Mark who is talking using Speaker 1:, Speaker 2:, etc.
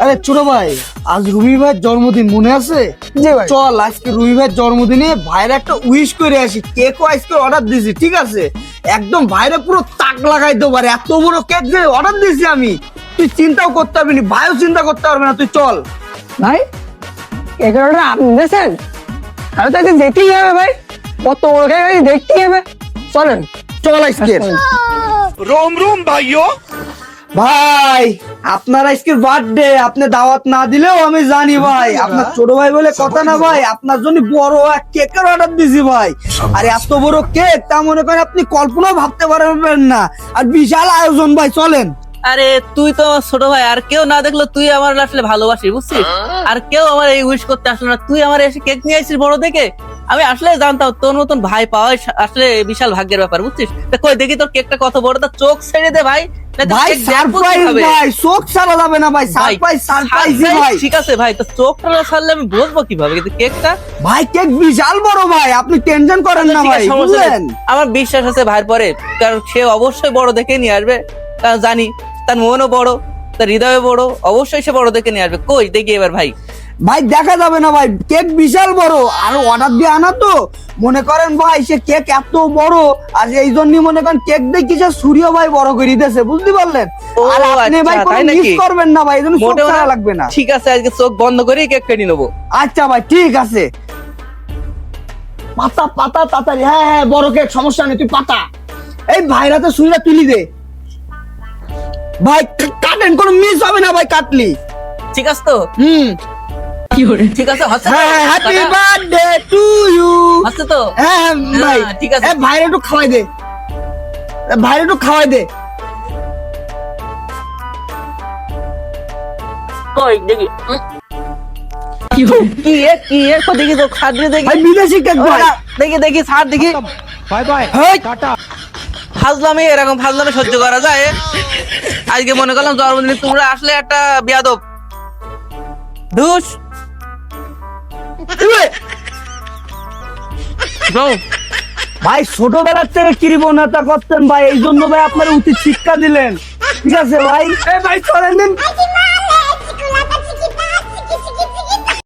Speaker 1: আরে ছোট ভাই, আজ রুমি ভাইয়ের জন্মদিন মনে আছে?
Speaker 2: জি ভাই।
Speaker 1: চল আজকে রুমি ভাইয়ের জন্মদিনে ভাইয়ের একটা উইশ করে আসি। কেকও আজকে অর্ডার দিয়েছি, ঠিক আছে? একদম ভাইরে পুরো তাক লাগাই দেবো, আর এত বড় কেক যে অর্ডার দিয়েছি আমি, তুই চিন্তাও করতে পারবি না, ভাইও চিন্তা করতে পারবে না। তুই চল।
Speaker 2: ভাই কেকের অর্ডার আপনি দিয়েছেন? তাহলে তো একদিন দেখতেই হবে ভাই, কত বড় কেক আছে দেখতেই হবে। চলেন।
Speaker 1: চল আজকে।
Speaker 3: रोम रोम भाइयों।
Speaker 1: ভাই আপনার আজকে বার্থডে, আপনি দাওয়াত না দিলেও আমি জানি ভাই। আপনার ছোট ভাই বলে কথা না ভাই, আপনার জন্য বড় এক কেকের অর্ডার দিছি ভাই। আর এত বড় কেক তা মনে করেন আপনি কল্পনাও ভাবতে পারবেন না, আর বিশাল আয়োজন ভাই। চলেন।
Speaker 4: আরে তুই তো আমার ছোট ভাই, আর কেউ না দেখলো তুই আমার আসলে ভালোবাসি, বুঝছিস? আর কেউ আমার এই উইশ করতে আসলো না, তুই আমার এসে কেক নিয়ে আসছিস বড় দেখে। আমি আসলে জানতাম তোর মতন ভাই পাওয়াই আসলে বিশাল ভাগ্যের ব্যাপার, বুঝছিস? তা কই দেখি তোর কেকটা কত বড়, তা চোখ ছেড়ে দে ভাই। না তো
Speaker 1: ভাই
Speaker 4: কেক দেখবো
Speaker 1: সারপ্রাইজ
Speaker 4: কিভাবে?
Speaker 1: ভাই, চোখ ছাড়া যাবে না ভাই। সারপ্রাইজ সারপ্রাইজ
Speaker 4: Surprise,
Speaker 1: ভাই।
Speaker 4: ঠিক আছে ভাই, তো চোখটা না ছাড়লে আমি বুঝবো কিভাবে? কিন্তু কেকটা
Speaker 1: ভাই কেক বিশাল বড় ভাই, আপনি টেনশন করেন না
Speaker 4: ঠিক
Speaker 1: ভাই,
Speaker 4: আছে, সমস্যা নেই।
Speaker 1: বুঝলেন?
Speaker 4: আমার বিশ্বাস আছে ভাইয়ের পরে, কারণ সে অবশ্যই বড় দেখে নিয়ে আসবে। কারণ জানি তার মনও বড়, তার হৃদয় বড়, অবশ্যই সে বড় দেখে নিয়ে আসবে। কই দেখি এবার ভাই।
Speaker 1: ভাই দেখা যাবে না ভাই, কেক বিশাল বড়, আর অর্ডার দিয়ে আনা তো মনে করেন ভাই, সে কেক এত বড়, আর এই জন্যই মনে করেন কেক দেখি সে সূর্য ভাই বড় করে দিতেছে, বুঝতে পারলেন?
Speaker 4: ও,
Speaker 1: আর আপনি ভাই
Speaker 4: আচ্ছা,
Speaker 1: কোনো
Speaker 4: তাই
Speaker 1: মিস
Speaker 4: নাকি?
Speaker 1: করবেন না ভাই, এই জন্য চোখ
Speaker 4: মোটেও
Speaker 1: ছাড়া
Speaker 4: না?
Speaker 1: লাগবে না।
Speaker 4: ঠিক আছে, আজকে চোখ বন্ধ করেই কেক কেটে নেবো।
Speaker 1: আচ্ছা ভাই ঠিক আছে। পাতা পাতা তাড়াতাড়ি। হ্যাঁ হ্যাঁ, বড় কেক, সমস্যা নেই, তুই পাতা। এই ভাইরাতে সুইরা তুলি দে ভাই, কাটেন, কোনো মিস হবে না ভাই কাটলি।
Speaker 4: ঠিক আছে তো? ঠিক আছে, হচ্ছে তো?
Speaker 1: হ্যাঁ, হ্যাপি
Speaker 4: কাকা,
Speaker 1: বার্থডে টু ইউ।
Speaker 4: হচ্ছে তো?
Speaker 1: হ্যাঁ ভাই,
Speaker 4: হ্যাঁ, ঠিক আছে।
Speaker 1: ভাইরে একটু খাওয়াই দে, ভাইরে একটু খাওয়াই দে।
Speaker 4: কই দেখি। কি এ কই দেখি তো, খাদ দিয়ে দেখি।
Speaker 1: ভাই বিদেশি কেক ভাই।
Speaker 4: দেখি দেখি ছাড় দেখি।
Speaker 3: बाय बाय
Speaker 1: হেই,
Speaker 3: टाटा।
Speaker 4: ফাজলামি, এরকম ফাজলামি সহ্য করা যায়? আজকে মনে করলাম জন্মদিনে তোমরা আসলে একটা বিয়াদব। ধুস। যাও।
Speaker 1: ভাই ছোটবেলার থেকে কৃপণতা করতেন ভাই, এই জন্য ভাই আপনার উচিত শিক্ষা দিলেন, ঠিক আছে ভাই? এই ভাই চলেন দিন।